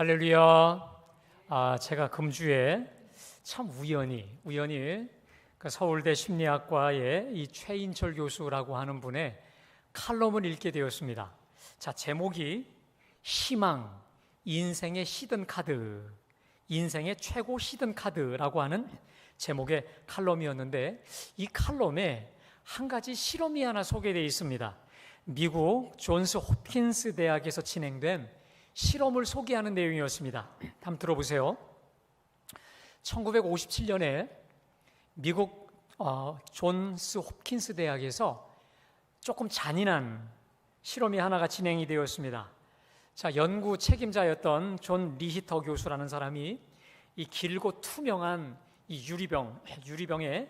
할렐루야. 제가 금주에 참 우연히 그 서울대 심리학과의 이 최인철 교수라고 하는 분의 칼럼을 읽게 되었습니다. 자, 제목이 희망, 인생의 히든 카드, 인생의 최고 히든 카드라고 하는 제목의 칼럼이었는데, 이 칼럼에 한 가지 실험이 하나 소개되어 있습니다. 미국 존스 홉킨스 대학에서 진행된 실험을 소개하는 내용이었습니다. 한번 들어보세요. 1957년에 미국 존스 홉킨스 대학에서 조금 잔인한 실험이 하나가 진행이 되었습니다. 자, 연구 책임자였던 존 리히터 교수라는 사람이 이 길고 투명한 이 유리병에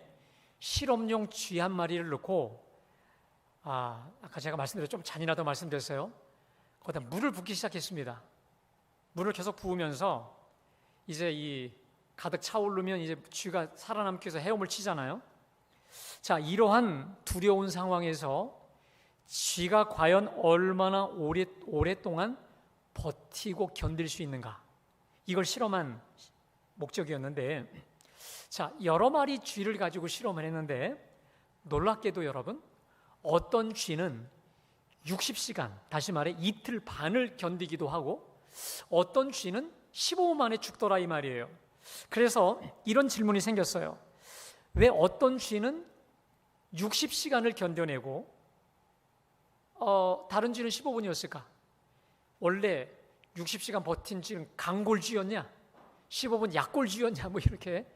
실험용 쥐 한 마리를 넣고, 아까 제가 말씀드렸죠, 좀 잔인하다고 말씀드렸어요. 거기다 물을 붓기 시작했습니다. 물을 계속 부으면서 이제 이 가득 차오르면 이제 쥐가 살아남기 위해서 헤엄을 치잖아요. 자, 이러한 두려운 상황에서 쥐가 과연 얼마나 오랫동안 버티고 견딜 수 있는가, 이걸 실험한 목적이었는데, 자, 여러 마리 쥐를 가지고 실험을 했는데, 놀랍게도 여러분, 어떤 쥐는 60시간, 다시 말해 이틀 반을 견디기도 하고, 어떤 쥐는 15분 만에 죽더라, 이 말이에요. 그래서 이런 질문이 생겼어요. 왜 어떤 쥐는 60시간을 견뎌내고 다른 쥐는 15분이었을까? 원래 60시간 버틴 쥐는 강골쥐였냐? 15분 약골쥐였냐? 뭐 이렇게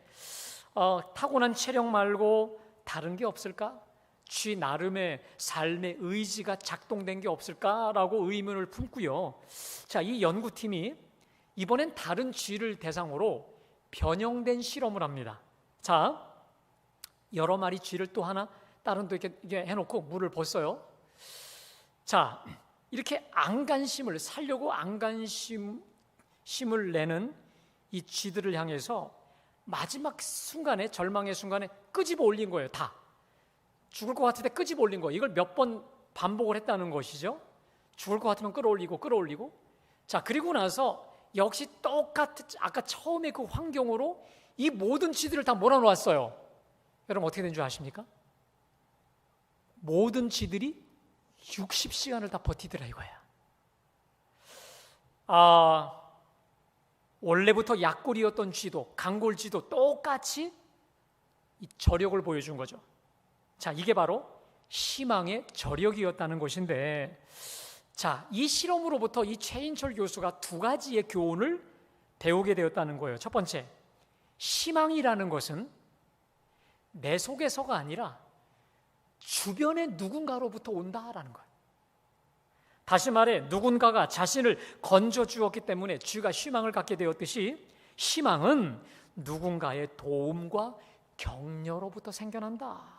타고난 체력 말고 다른 게 없을까? 쥐 나름의 삶의 의지가 작동된 게 없을까라고 의문을 품고요. 자, 이 연구팀이 이번엔 다른 쥐를 대상으로 변형된 실험을 합니다. 자, 여러 마리 쥐를 또 하나 다른 또 이렇게 해놓고 물을 붓어요. 자, 이렇게 안간힘을 살려고 안간힘을 내는 이 쥐들을 향해서 마지막 순간에, 절망의 순간에 끄집어 올린 거예요. 다 죽을 것 같을 때 끄집어 올린 거. 이걸 몇 번 반복을 했다는 것이죠. 죽을 것 같으면 끌어올리고. 자, 그리고 나서 역시 똑같은 아까 처음에 그 환경으로 이 모든 쥐들을 다 몰아놓았어요. 여러분, 어떻게 된 줄 아십니까? 모든 쥐들이 60시간을 다 버티더라, 이거야. 원래부터 약골이었던 쥐도, 강골쥐도 똑같이 이 저력을 보여준 거죠. 자, 이게 바로 희망의 저력이었다는 것인데, 자, 이 실험으로부터 이 최인철 교수가 두 가지의 교훈을 배우게 되었다는 거예요. 첫 번째, 희망이라는 것은 내 속에서가 아니라 주변의 누군가로부터 온다라는 거예요. 다시 말해, 누군가가 자신을 건져 주었기 때문에 쥐가 희망을 갖게 되었듯이, 희망은 누군가의 도움과 격려로부터 생겨난다.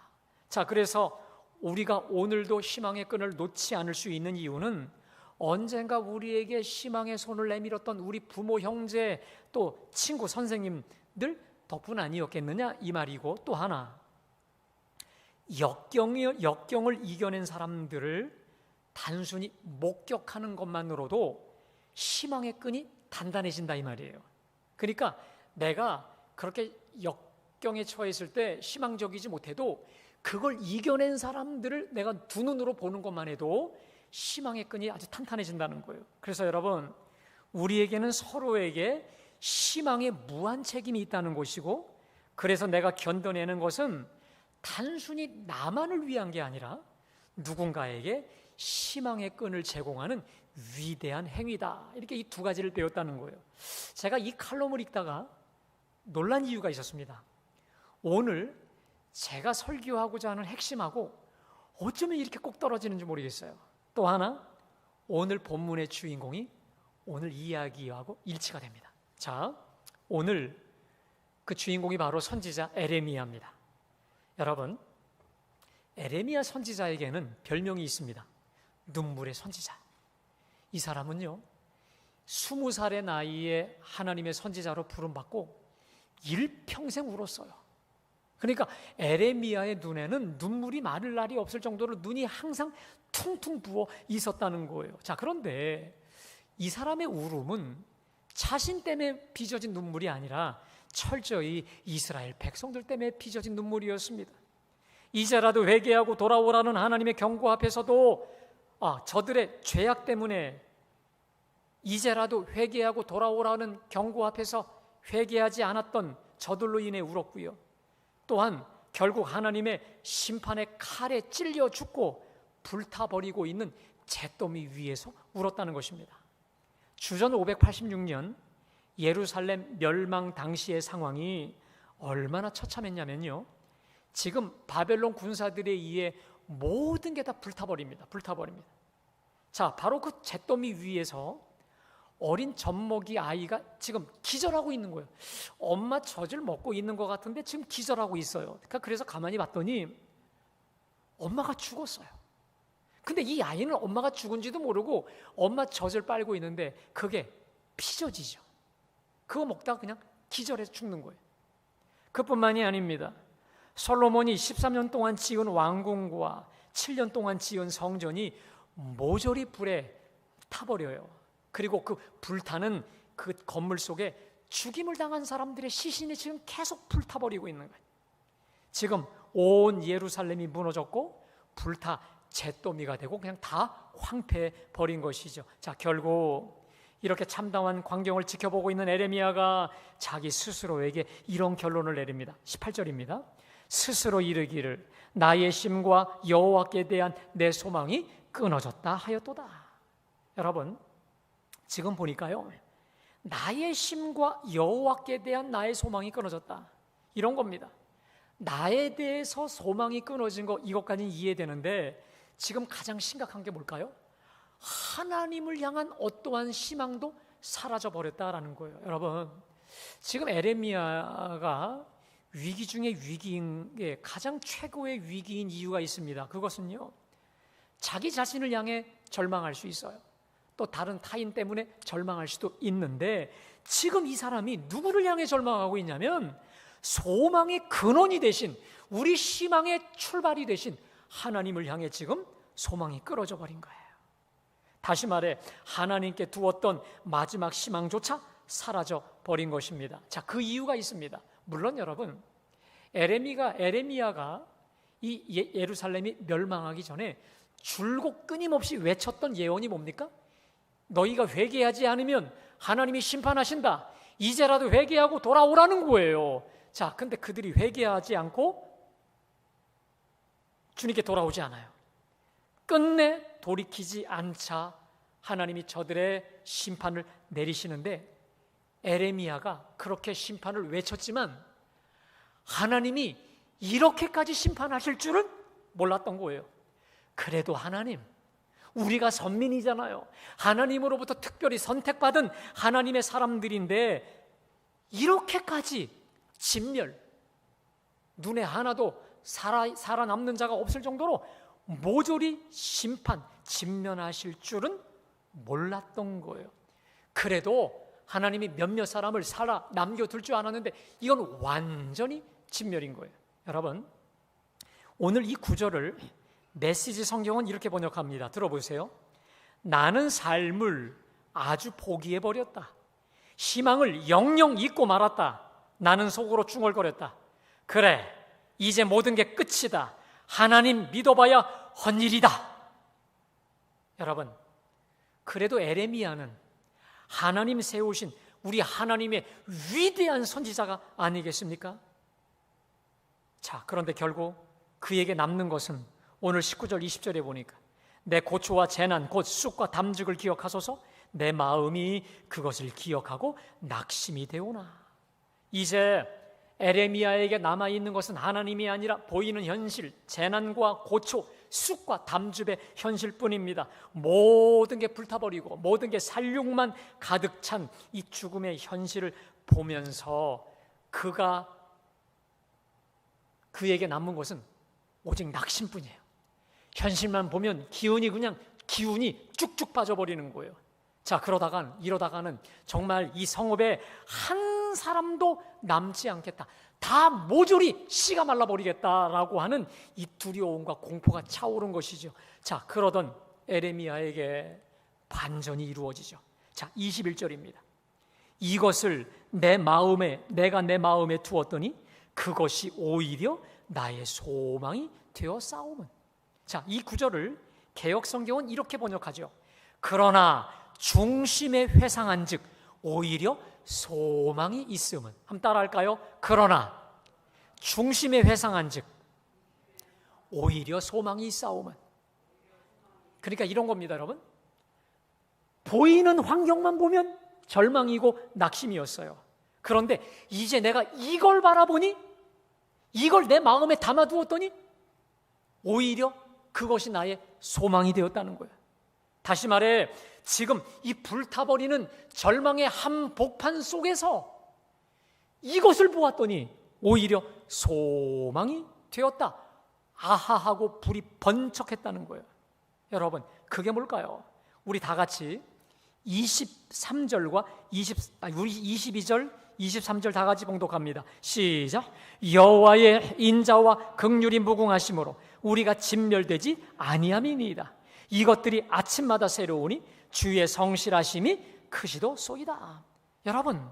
자, 그래서 우리가 오늘도 희망의 끈을 놓지 않을 수 있는 이유는 언젠가 우리에게 희망의 손을 내밀었던 우리 부모, 형제, 또 친구, 선생님들 덕분 아니었겠느냐, 이 말이고, 또 하나, 역경을 이겨낸 사람들을 단순히 목격하는 것만으로도 희망의 끈이 단단해진다, 이 말이에요. 그러니까 내가 그렇게 역경에 처했을 때 희망적이지 못해도 그걸 이겨낸 사람들을 내가 두 눈으로 보는 것만 해도 희망의 끈이 아주 탄탄해진다는 거예요. 그래서 여러분, 우리에게는 서로에게 희망의 무한 책임이 있다는 것이고, 그래서 내가 견뎌내는 것은 단순히 나만을 위한 게 아니라 누군가에게 희망의 끈을 제공하는 위대한 행위다. 이렇게 이 두 가지를 배웠다는 거예요. 제가 이 칼럼을 읽다가 놀란 이유가 있었습니다. 오늘 제가 설교하고자 하는 핵심하고 어쩌면 이렇게 꼭 떨어지는지 모르겠어요. 또 하나, 오늘 본문의 주인공이 오늘 이야기하고 일치가 됩니다. 자, 오늘 그 주인공이 바로 선지자 에레미야입니다. 여러분, 에레미야 선지자에게는 별명이 있습니다. 눈물의 선지자. 이 사람은요, 20살의 나이에 하나님의 선지자로 부름받고 일평생 울었어요. 그러니까 에레미야의 눈에는 눈물이 마를 날이 없을 정도로 눈이 항상 퉁퉁 부어 있었다는 거예요. 자, 그런데 이 사람의 울음은 자신 때문에 빚어진 눈물이 아니라 철저히 이스라엘 백성들 때문에 빚어진 눈물이었습니다. 이제라도 회개하고 돌아오라는 하나님의 경고 앞에서도 저들의 죄악 때문에 이제라도 회개하고 돌아오라는 경고 앞에서 회개하지 않았던 저들로 인해 울었고요. 또한 결국 하나님의 심판의 칼에 찔려 죽고 불타버리고 있는 잿더미 위에서 울었다는 것입니다. 주전 586년 예루살렘 멸망 당시의 상황이 얼마나 처참했냐면요, 지금 바벨론 군사들에 의해 모든 게 다 불타버립니다. 자, 바로 그 잿더미 위에서 어린 젖먹이 아이가 지금 기절하고 있는 거예요. 엄마 젖을 먹고 있는 것 같은데 지금 기절하고 있어요. 그래서 가만히 봤더니 엄마가 죽었어요. 근데 이 아이는 엄마가 죽은지도 모르고 엄마 젖을 빨고 있는데 그게 피젖이죠. 그거 먹다가 그냥 기절해서 죽는 거예요. 그뿐만이 아닙니다. 솔로몬이 13년 동안 지은 왕궁과 7년 동안 지은 성전이 모조리 불에 타버려요. 그리고 그 불타는 그 건물 속에 죽임을 당한 사람들의 시신이 지금 계속 불타버리고 있는 거예요. 지금 온 예루살렘이 무너졌고 불타 잿더미가 되고 그냥 다 황폐해 버린 것이죠. 자, 결국 이렇게 참담한 광경을 지켜보고 있는 에레미야가 자기 스스로에게 이런 결론을 내립니다. 18절입니다. 스스로 이르기를 나의 심과 여호와께 대한 내 소망이 끊어졌다 하였도다. 여러분, 지금 보니까요, 나의 심과 여호와께 대한 나의 소망이 끊어졌다, 이런 겁니다. 나에 대해서 소망이 끊어진 거, 이것까지는 이해되는데 지금 가장 심각한 게 뭘까요? 하나님을 향한 어떠한 희망도 사라져버렸다라는 거예요. 여러분, 지금 에레미야가 위기 중에 위기인 게 가장 최고의 위기인 이유가 있습니다. 그것은요, 자기 자신을 향해 절망할 수 있어요. 또 다른 타인 때문에 절망할 수도 있는데 지금 이 사람이 누구를 향해 절망하고 있냐면 소망의 근원이 되신, 우리 희망의 출발이 되신 하나님을 향해 지금 소망이 끊어져 버린 거예요. 다시 말해 하나님께 두었던 마지막 희망조차 사라져 버린 것입니다. 자, 그 이유가 있습니다. 물론 여러분, 에레미야가 이 예루살렘이 멸망하기 전에 줄곧 끊임없이 외쳤던 예언이 뭡니까? 너희가 회개하지 않으면 하나님이 심판하신다. 이제라도 회개하고 돌아오라는 거예요. 자, 근데 그들이 회개하지 않고 주님께 돌아오지 않아요. 끝내 돌이키지 않자 하나님이 저들의 심판을 내리시는데, 에레미야가 그렇게 심판을 외쳤지만 하나님이 이렇게까지 심판하실 줄은 몰랐던 거예요. 그래도 하나님, 우리가 선민이잖아요. 하나님으로부터 특별히 선택받은 하나님의 사람들인데 이렇게까지 진멸, 눈에 하나도 살아남는 자가 없을 정도로 모조리 심판, 진면하실 줄은 몰랐던 거예요. 그래도 하나님이 몇몇 사람을 남겨둘 줄 알았는데 이건 완전히 진멸인 거예요. 여러분, 오늘 이 구절을 메시지 성경은 이렇게 번역합니다. 들어보세요. 나는 삶을 아주 포기해버렸다. 희망을 영영 잊고 말았다. 나는 속으로 중얼거렸다. 그래, 이제 모든 게 끝이다. 하나님 믿어봐야 헛일이다. 여러분, 그래도 에레미야는 하나님 세우신 우리 하나님의 위대한 선지자가 아니겠습니까? 자, 그런데 결국 그에게 남는 것은 오늘 19절 20절에 보니까 내 고초와 재난 곧 쑥과 담즙을 기억하소서. 내 마음이 그것을 기억하고 낙심이 되오나. 이제 에레미야에게 남아있는 것은 하나님이 아니라 보이는 현실, 재난과 고초, 쑥과 담즙의 현실뿐입니다. 모든 게 불타버리고 모든 게 살육만 가득 찬 이 죽음의 현실을 보면서 그에게 남은 것은 오직 낙심뿐이에요. 현실만 보면 기운이 쭉쭉 빠져버리는 거예요. 자, 이러다가는 정말 이 성읍에 한 사람도 남지 않겠다. 다 모조리 씨가 말라버리겠다라고 하는 이 두려움과 공포가 차오른 것이죠. 자, 그러던 에레미야에게 반전이 이루어지죠. 자, 21절입니다. 이것을 내가 내 마음에 두었더니 그것이 오히려 나의 소망이 되어 싸움은. 자, 이 구절을 개역 성경은 이렇게 번역하죠. 그러나 중심에 회상한 즉 오히려 소망이 있음은. 한번 따라할까요? 그러나 중심에 회상한 즉 오히려 소망이 있사오면. 그러니까 이런 겁니다, 여러분. 보이는 환경만 보면 절망이고 낙심이었어요. 그런데 이제 내가 이걸 바라보니, 이걸 내 마음에 담아두었더니 오히려 그것이 나의 소망이 되었다는 거예요. 다시 말해, 지금 이 불타버리는 절망의 한복판 속에서 이것을 보았더니 오히려 소망이 되었다. 아하하고 불이 번쩍했다는 거예요. 여러분, 그게 뭘까요? 우리 다 같이 23절과 22절, 23절 다 같이 봉독합니다. 시작. 여호와의 인자와 긍휼이 무궁하심으로 우리가 진멸되지 아니함이니이다. 이것들이 아침마다 새로우니 주의 성실하심이 크시도소이다. 여러분,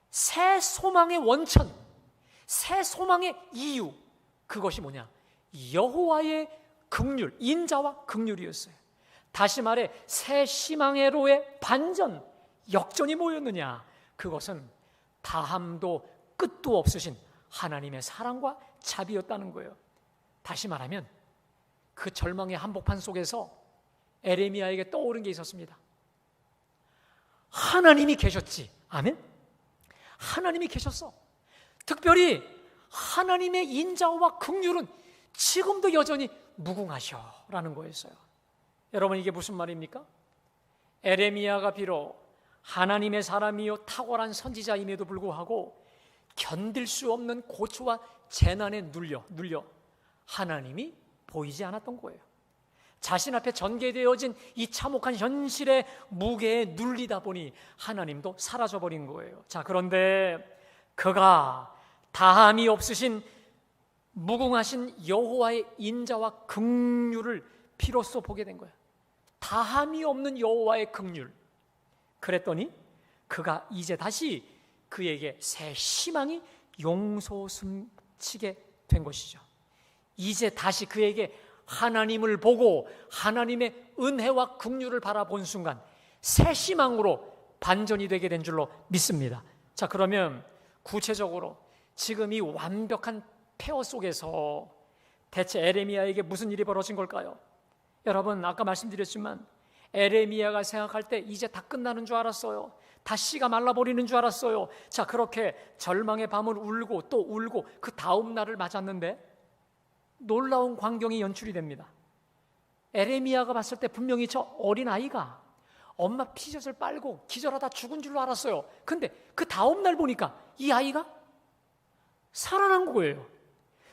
새 소망의 원천, 새 소망의 이유, 그것이 뭐냐? 여호와의 긍휼, 인자와 긍휼이었어요. 다시 말해 새 희망회로의 반전, 역전이 뭐였느냐? 그것은 다함도 끝도 없으신 하나님의 사랑과 자비였다는 거예요. 다시 말하면 그 절망의 한복판 속에서 에레미야에게 떠오른 게 있었습니다. 하나님이 계셨지. 아멘? 하나님이 계셨어. 특별히 하나님의 인자와 긍휼은 지금도 여전히 무궁하셔라는 거였어요. 여러분, 이게 무슨 말입니까? 에레미야가 비록 하나님의 사람이요 탁월한 선지자임에도 불구하고 견딜 수 없는 고초와 재난에 눌려 하나님이 보이지 않았던 거예요. 자신 앞에 전개되어진 이 참혹한 현실의 무게에 눌리다 보니 하나님도 사라져버린 거예요. 자, 그런데 그가 다함이 없으신 무궁하신 여호와의 인자와 긍휼을 비로소 보게 된 거예요. 다함이 없는 여호와의 긍휼. 그랬더니 그가 이제 다시 그에게 새 희망이 용솟음치게 된 것이죠. 이제 다시 그에게 하나님을 보고 하나님의 은혜와 긍휼을 바라본 순간 새 희망으로 반전이 되게 된 줄로 믿습니다. 자, 그러면 구체적으로 지금 이 완벽한 폐허 속에서 대체 에레미야에게 무슨 일이 벌어진 걸까요? 여러분, 아까 말씀드렸지만 에레미야가 생각할 때 이제 다 끝나는 줄 알았어요. 다 씨가 말라버리는 줄 알았어요. 자, 그렇게 절망의 밤을 울고 또 울고 그 다음 날을 맞았는데 놀라운 광경이 연출이 됩니다. 에레미야가 봤을 때 분명히 저 어린아이가 엄마 피젖을 빨고 기절하다 죽은 줄로 알았어요. 근데 그 다음 날 보니까 이 아이가 살아난 거예요.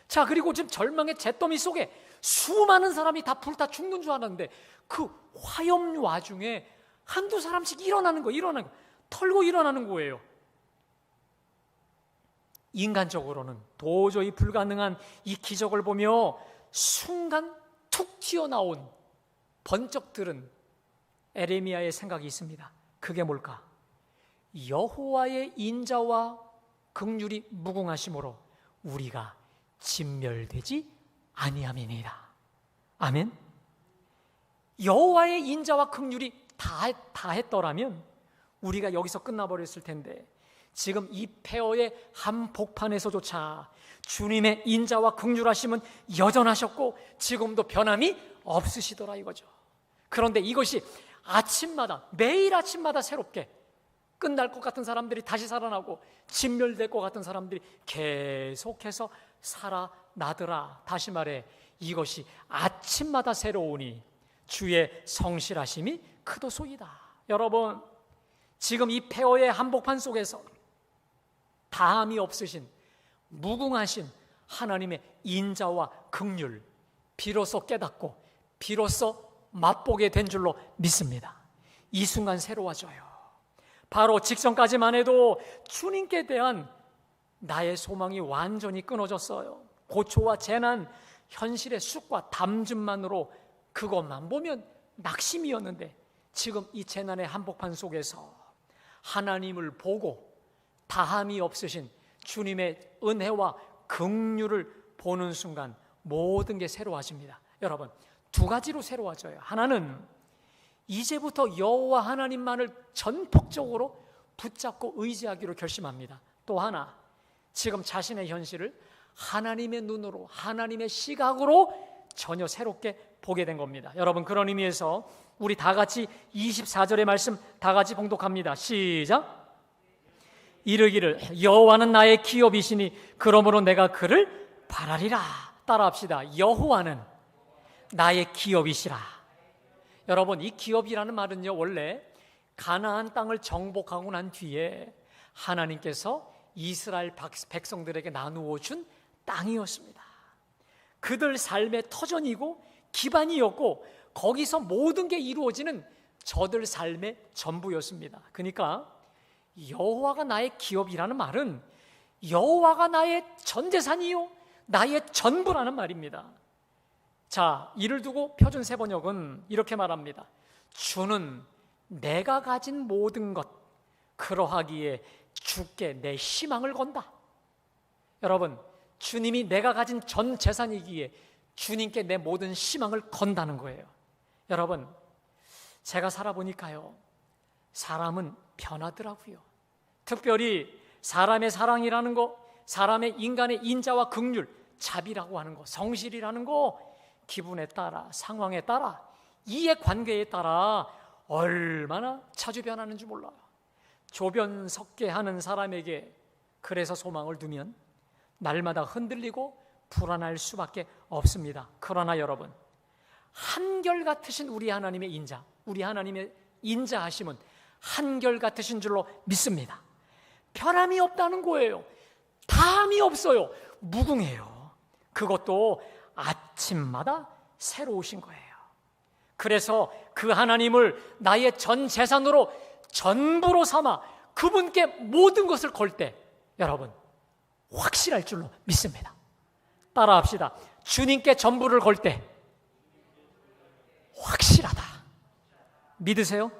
자, 그리고 지금 절망의 잿더미 속에 수많은 사람이 다 불타 죽는 줄 알았는데 그 화염 와중에 한두 사람씩 일어나는 거, 털고 일어나는 거예요. 인간적으로는 도저히 불가능한 이 기적을 보며 순간 툭 튀어나온 번쩍 들은 에레미야의 생각이 있습니다. 그게 뭘까? 여호와의 인자와 긍휼이 무궁하심으로 우리가 진멸되지 아니함이니이다. 아멘. 여호와의 인자와 긍휼이 다 했더라면 우리가 여기서 끝나버렸을 텐데 지금 이 폐허의 한복판에서조차 주님의 인자와 긍휼하심은 여전하셨고 지금도 변함이 없으시더라 이거죠. 그런데 이것이 아침마다, 매일 아침마다 새롭게 끝날 것 같은 사람들이 다시 살아나고 진멸될 것 같은 사람들이 계속해서 살아나더라. 다시 말해 이것이 아침마다 새로우니 주의 성실하심이 크도소이다. 여러분, 지금 이 폐허의 한복판 속에서 다함이 없으신 무궁하신 하나님의 인자와 긍휼 비로소 깨닫고 비로소 맛보게 된 줄로 믿습니다. 이 순간 새로워져요. 바로 직전까지만 해도 주님께 대한 나의 소망이 완전히 끊어졌어요. 고초와 재난, 현실의 쑥과 담즙만으로 그것만 보면 낙심이었는데 지금 이 재난의 한복판 속에서 하나님을 보고 다함이 없으신 주님의 은혜와 긍휼을 보는 순간 모든 게 새로워집니다. 여러분, 두 가지로 새로워져요. 하나는 이제부터 여호와 하나님만을 전폭적으로 붙잡고 의지하기로 결심합니다. 또 하나, 지금 자신의 현실을 하나님의 눈으로, 하나님의 시각으로 전혀 새롭게 보게 된 겁니다. 여러분, 그런 의미에서 우리 다 같이 24절의 말씀 다 같이 봉독합니다. 시작. 이르기를 여호와는 나의 기업이시니 그러므로 내가 그를 바라리라. 따라합시다. 여호와는 나의 기업이시라. 여러분, 이 기업이라는 말은요, 원래 가나안 땅을 정복하고 난 뒤에 하나님께서 이스라엘 백성들에게 나누어 준 땅이었습니다. 그들 삶의 터전이고 기반이었고 거기서 모든 게 이루어지는 저들 삶의 전부였습니다. 그러니까 여호와가 나의 기업이라는 말은 여호와가 나의 전 재산이요 나의 전부라는 말입니다. 자, 이를 두고 표준 세번역은 이렇게 말합니다. 주는 내가 가진 모든 것, 그러하기에 주께 내 희망을 건다. 여러분, 주님이 내가 가진 전 재산이기에 주님께 내 모든 희망을 건다는 거예요. 여러분, 제가 살아보니까요, 사람은 변하더라고요. 특별히 사람의 사랑이라는 거, 사람의 인간의 인자와 긍휼, 자비라고 하는 거, 성실이라는 거, 기분에 따라, 상황에 따라, 이해관계에 따라 얼마나 자주 변하는지 몰라요. 조변석계 하는 사람에게 그래서 소망을 두면 날마다 흔들리고 불안할 수밖에 없습니다. 그러나 여러분, 한결같으신 우리 하나님의 인자, 우리 하나님의 인자하심은 한결같으신 줄로 믿습니다. 변함이 없다는 거예요. 다함이 없어요. 무궁해요. 그것도 아침마다 새로우신 거예요. 그래서 그 하나님을 나의 전 재산으로 전부로 삼아 그분께 모든 것을 걸 때 여러분 확실할 줄로 믿습니다. 따라합시다. 주님께 전부를 걸 때 확실하다. 믿으세요?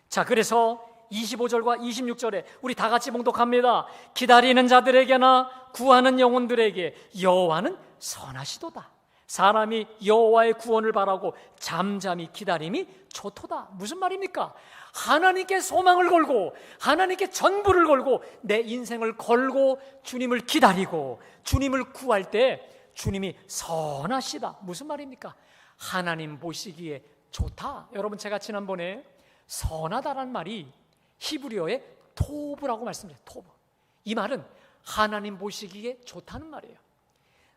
자, 그래서 25절과 26절에 우리 다 같이 봉독합니다. 기다리는 자들에게나 구하는 영혼들에게 여호와는 선하시도다. 사람이 여호와의 구원을 바라고 잠잠히 기다림이 좋도다. 무슨 말입니까? 하나님께 소망을 걸고 하나님께 전부를 걸고 내 인생을 걸고 주님을 기다리고 주님을 구할 때 주님이 선하시다. 무슨 말입니까? 하나님 보시기에 좋다. 여러분, 제가 지난번에 선하다란 말이 히브리어의 토브라고 말씀드렸어요. 토브. 이 말은 하나님 보시기에 좋다는 말이에요.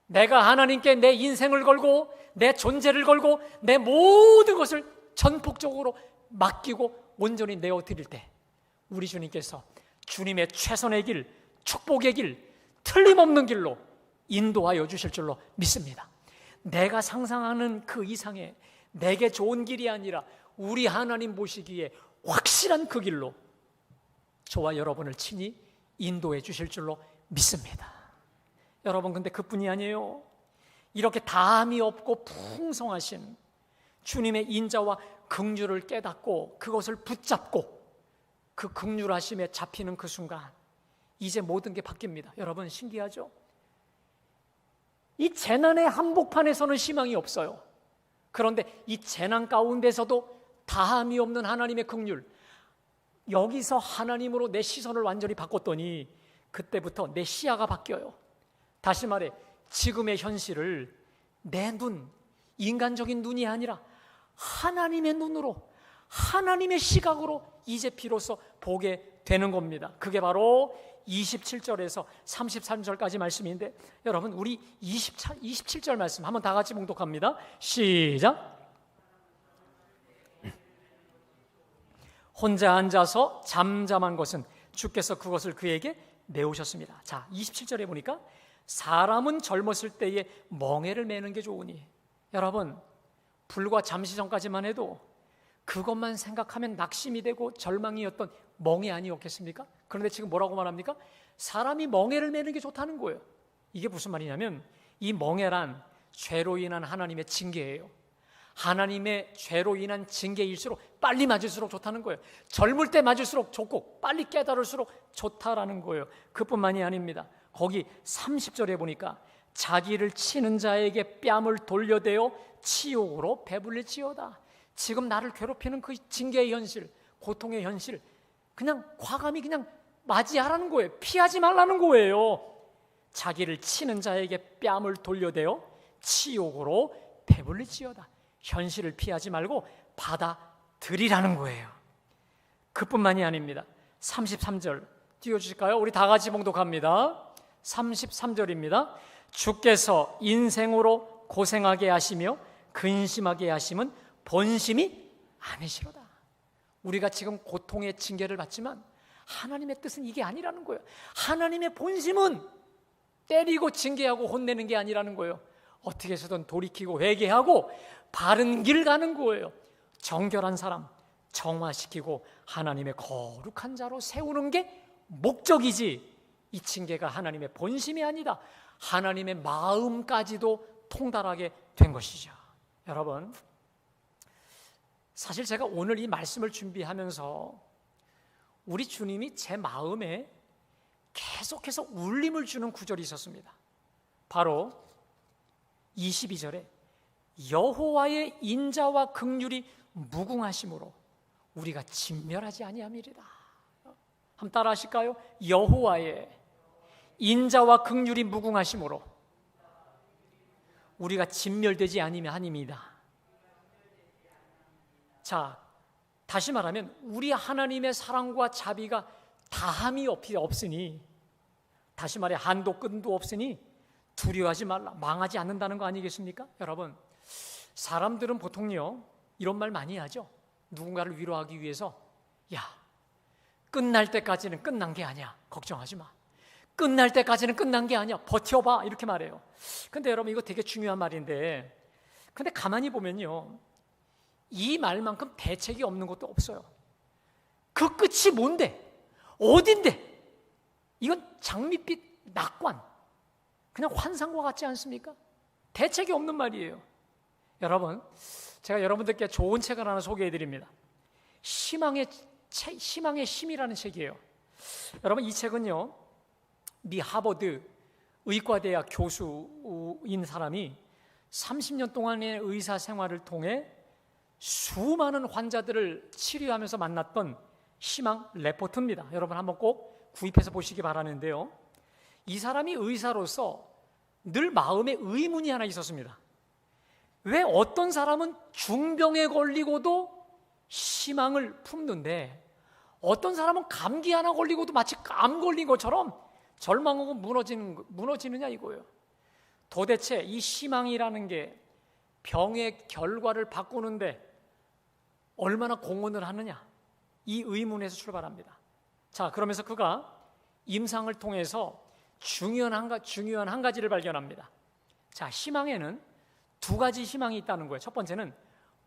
내가 하나님께 내 인생을 걸고 내 존재를 걸고 내 모든 것을 전폭적으로 맡기고 온전히 내어드릴 때 우리 주님께서 주님의 최선의 길, 축복의 길, 틀림없는 길로 인도하여 주실 줄로 믿습니다. 내가 상상하는 그 이상의 내게 좋은 길이 아니라 우리 하나님 보시기에 확실한 그 길로 저와 여러분을 친히 인도해 주실 줄로 믿습니다. 여러분, 근데 그뿐이 아니에요. 이렇게 다함이 없고 풍성하신 주님의 인자와 긍휼을 깨닫고 그것을 붙잡고 그 긍휼하심에 잡히는 그 순간 이제 모든 게 바뀝니다. 여러분, 신기하죠? 이 재난의 한복판에서는 희망이 없어요. 그런데 이 재난 가운데서도 다함이 없는 하나님의 긍휼, 여기서 하나님으로 내 시선을 완전히 바꿨더니 그때부터 내 시야가 바뀌어요. 다시 말해, 지금의 현실을 내 눈, 인간적인 눈이 아니라 하나님의 눈으로, 하나님의 시각으로 이제 비로소 보게 되는 겁니다. 그게 바로 27절에서 33절까지 말씀인데, 여러분, 우리 27절 말씀 한번 다 같이 봉독합니다. 시작. 혼자 앉아서 잠잠한 것은 주께서 그것을 그에게 내오셨습니다. 자, 27절에 보니까 사람은 젊었을 때에 멍에를 매는 게 좋으니, 여러분, 불과 잠시 전까지만 해도 그것만 생각하면 낙심이 되고 절망이었던 멍에 아니었겠습니까? 그런데 지금 뭐라고 말합니까? 사람이 멍에를 매는 게 좋다는 거예요. 이게 무슨 말이냐면 이 멍에란 죄로 인한 하나님의 징계예요. 하나님의 죄로 인한 징계일수록 빨리 맞을수록 좋다는 거예요. 젊을 때 맞을수록 좋고 빨리 깨달을수록 좋다라는 거예요. 그뿐만이 아닙니다. 거기 30절에 보니까 자기를 치는 자에게 뺨을 돌려대어 치욕으로 배불릴지어다. 지금 나를 괴롭히는 그 징계의 현실, 고통의 현실, 그냥 과감히 그냥 맞이하라는 거예요. 피하지 말라는 거예요. 자기를 치는 자에게 뺨을 돌려대어 치욕으로 배불릴지어다. 현실을 피하지 말고 받아들이라는 거예요. 그뿐만이 아닙니다. 33절 띄워주실까요? 우리 다 같이 봉독합니다. 33절입니다. 주께서 인생으로 고생하게 하시며 근심하게 하심은 본심이 아니시로다. 우리가 지금 고통의 징계를 받지만 하나님의 뜻은 이게 아니라는 거예요. 하나님의 본심은 때리고 징계하고 혼내는 게 아니라는 거예요. 어떻게 해서든 돌이키고 회개하고 바른 길 가는 거예요. 정결한 사람 정화시키고 하나님의 거룩한 자로 세우는 게 목적이지, 이 징계가 하나님의 본심이 아니다. 하나님의 마음까지도 통달하게 된 것이죠. 여러분, 사실 제가 오늘 이 말씀을 준비하면서 우리 주님이 제 마음에 계속해서 울림을 주는 구절이 있었습니다. 바로 22절에 여호와의 인자와 긍휼이 무궁하심으로 우리가 진멸하지 아니함이리다. 한번 따라 하실까요? 여호와의 인자와 긍휼이 무궁하심으로 우리가 진멸되지 아니함이다. 자, 다시 말하면 우리 하나님의 사랑과 자비가 다함이 없으니, 다시 말해 한도 끝도 없으니 두려워하지 말라, 망하지 않는다는 거 아니겠습니까? 여러분, 사람들은 보통요 이런 말 많이 하죠. 누군가를 위로하기 위해서, 야, 끝날 때까지는 끝난 게 아니야, 걱정하지 마. 끝날 때까지는 끝난 게 아니야, 버텨봐, 이렇게 말해요. 근데 여러분, 이거 되게 중요한 말인데, 근데 가만히 보면요 이 말만큼 대책이 없는 것도 없어요. 그 끝이 뭔데? 어딘데? 이건 장밋빛 낙관, 그냥 환상과 같지 않습니까? 대책이 없는 말이에요. 여러분, 제가 여러분들께 좋은 책을 하나 소개해드립니다. 희망의 힘이라는 책이에요. 여러분, 이 책은요 미 하버드 의과대학 교수인 사람이 30년 동안의 의사 생활을 통해 수많은 환자들을 치료하면서 만났던 희망 레포트입니다. 여러분 한번 꼭 구입해서 보시기 바라는데요, 이 사람이 의사로서 늘 마음에 의문이 하나 있었습니다. 왜 어떤 사람은 중병에 걸리고도 희망을 품는데 어떤 사람은 감기 하나 걸리고도 마치 암 걸린 것처럼 절망하고 무너지느냐 이거예요. 도대체 이 희망이라는 게 병의 결과를 바꾸는데 얼마나 공헌을 하느냐, 이 의문에서 출발합니다. 자, 그러면서 그가 임상을 통해서 중요한 한 가지를 발견합니다. 자, 희망에는 두 가지 희망이 있다는 거예요. 첫 번째는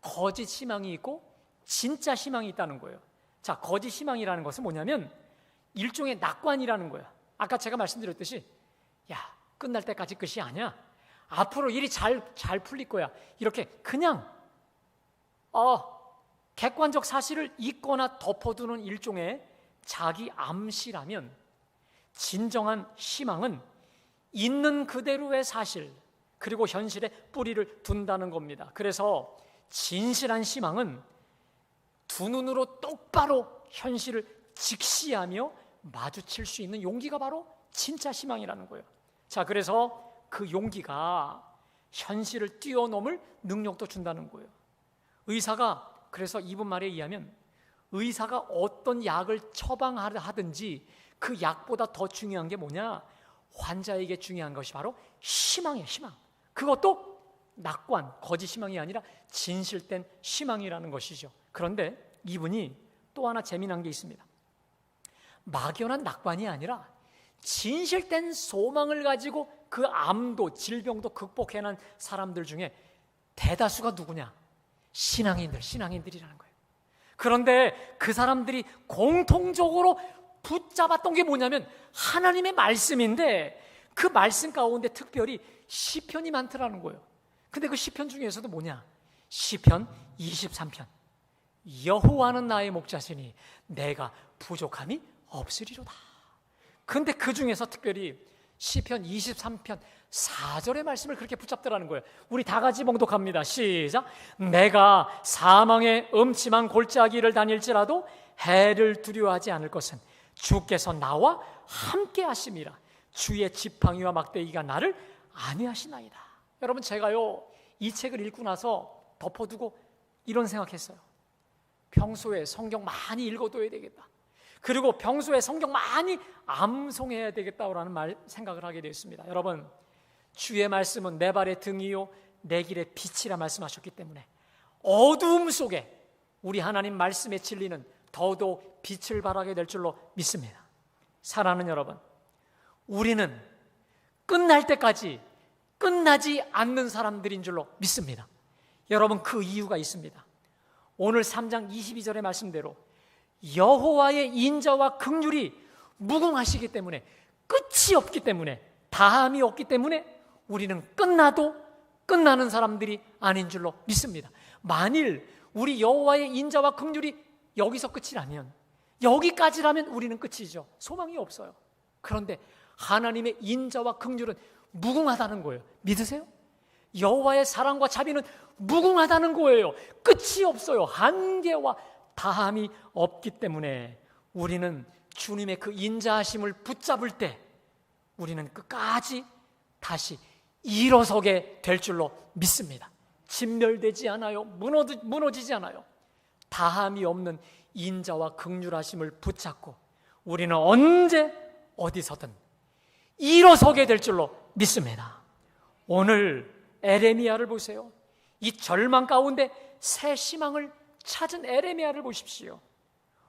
거짓 희망이 있고 진짜 희망이 있다는 거예요. 자, 거짓 희망이라는 것은 뭐냐면 일종의 낙관이라는 거예요. 아까 제가 말씀드렸듯이, 야, 끝날 때까지 끝이 아니야, 앞으로 일이 잘 풀릴 거야, 이렇게 그냥 객관적 사실을 잊거나 덮어두는 일종의 자기 암시라면, 진정한 희망은 있는 그대로의 사실 그리고 현실에 뿌리를 둔다는 겁니다. 그래서 진실한 희망은 두 눈으로 똑바로 현실을 직시하며 마주칠 수 있는 용기가 바로 진짜 희망이라는 거예요. 자, 그래서 그 용기가 현실을 뛰어넘을 능력도 준다는 거예요. 의사가, 그래서 이분 말에 의하면 의사가 어떤 약을 처방하든지 그 약보다 더 중요한 게 뭐냐, 환자에게 중요한 것이 바로 희망이에요. 희망. 그것도 낙관, 거짓 희망이 아니라 진실된 희망이라는 것이죠. 그런데 이분이 또 하나 재미난 게 있습니다. 막연한 낙관이 아니라 진실된 소망을 가지고 그 암도 질병도 극복해낸 사람들 중에 대다수가 누구냐? 신앙인들이라는 거예요. 그런데 그 사람들이 공통적으로 붙잡았던 게 뭐냐면 하나님의 말씀인데, 그 말씀 가운데 특별히 시편이 많더라는 거예요. 근데 그 시편 중에서도 뭐냐? 시편 23편. 여호와는 나의 목자시니 내가 부족함이 없으리로다. 근데 그 중에서 특별히 시편 23편 4절의 말씀을 그렇게 붙잡더라는 거예요. 우리 다 같이 봉독합니다. 시작. 내가 사망의 음침한 골짜기를 다닐지라도 해를 두려워하지 않을 것은 주께서 나와 함께 하심이라. 주의 지팡이와 막대기가 나를 안위하시나이다. 여러분, 제가요 이 책을 읽고 나서 덮어두고 이런 생각했어요. 평소에 성경 많이 읽어둬야 되겠다. 그리고 평소에 성경 많이 암송해야 되겠다라는 생각을 하게 되었습니다. 여러분, 주의 말씀은 내 발의 등이요 내 길의 빛이라 말씀하셨기 때문에 어두움 속에 우리 하나님 말씀의 진리는 더더욱 빛을 발하게 될 줄로 믿습니다. 사랑하는 여러분, 우리는 끝날 때까지 끝나지 않는 사람들인 줄로 믿습니다. 여러분, 그 이유가 있습니다. 오늘 3장 22절의 말씀대로 여호와의 인자와 긍휼이 무궁하시기 때문에, 끝이 없기 때문에, 다함이 없기 때문에 우리는 끝나도 끝나는 사람들이 아닌 줄로 믿습니다. 만일 우리 여호와의 인자와 긍휼이 여기서 끝이라면, 여기까지라면 우리는 끝이죠. 소망이 없어요. 그런데 하나님의 인자와 긍휼은 무궁하다는 거예요. 믿으세요? 여호와의 사랑과 자비는 무궁하다는 거예요. 끝이 없어요. 한계와 다함이 없기 때문에 우리는 주님의 그 인자하심을 붙잡을 때 우리는 끝까지 다시 일어서게 될 줄로 믿습니다. 진멸되지 않아요. 무너지지 않아요. 다함이 없는 인자와 긍휼하심을 붙잡고 우리는 언제 어디서든 일어서게 될 줄로 믿습니다. 오늘 에레미야를 보세요. 이 절망 가운데 새 희망을 찾은 에레미야를 보십시오.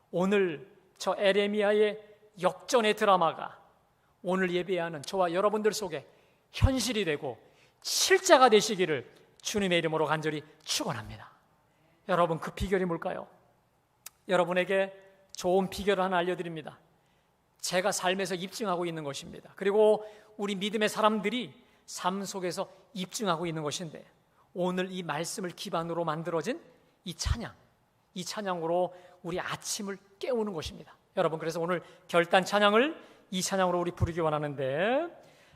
오늘 저 에레미야의 역전의 드라마가 오늘 예배하는 저와 여러분들 속에 현실이 되고 실제가 되시기를 주님의 이름으로 간절히 축원합니다. 여러분, 그 비결이 뭘까요? 여러분에게 좋은 비결을 하나 알려드립니다. 제가 삶에서 입증하고 있는 것입니다. 그리고 우리 믿음의 사람들이 삶 속에서 입증하고 있는 것인데, 오늘 이 말씀을 기반으로 만들어진 이 찬양으로 우리 아침을 깨우는 것입니다. 여러분, 그래서 오늘 결단 찬양을 이 찬양으로 우리 부르기 원하는데,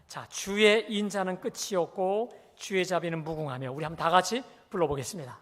자, 주의 인자는 끝이 없고 주의 자비는 무궁하며, 우리 한번 다 같이 불러보겠습니다.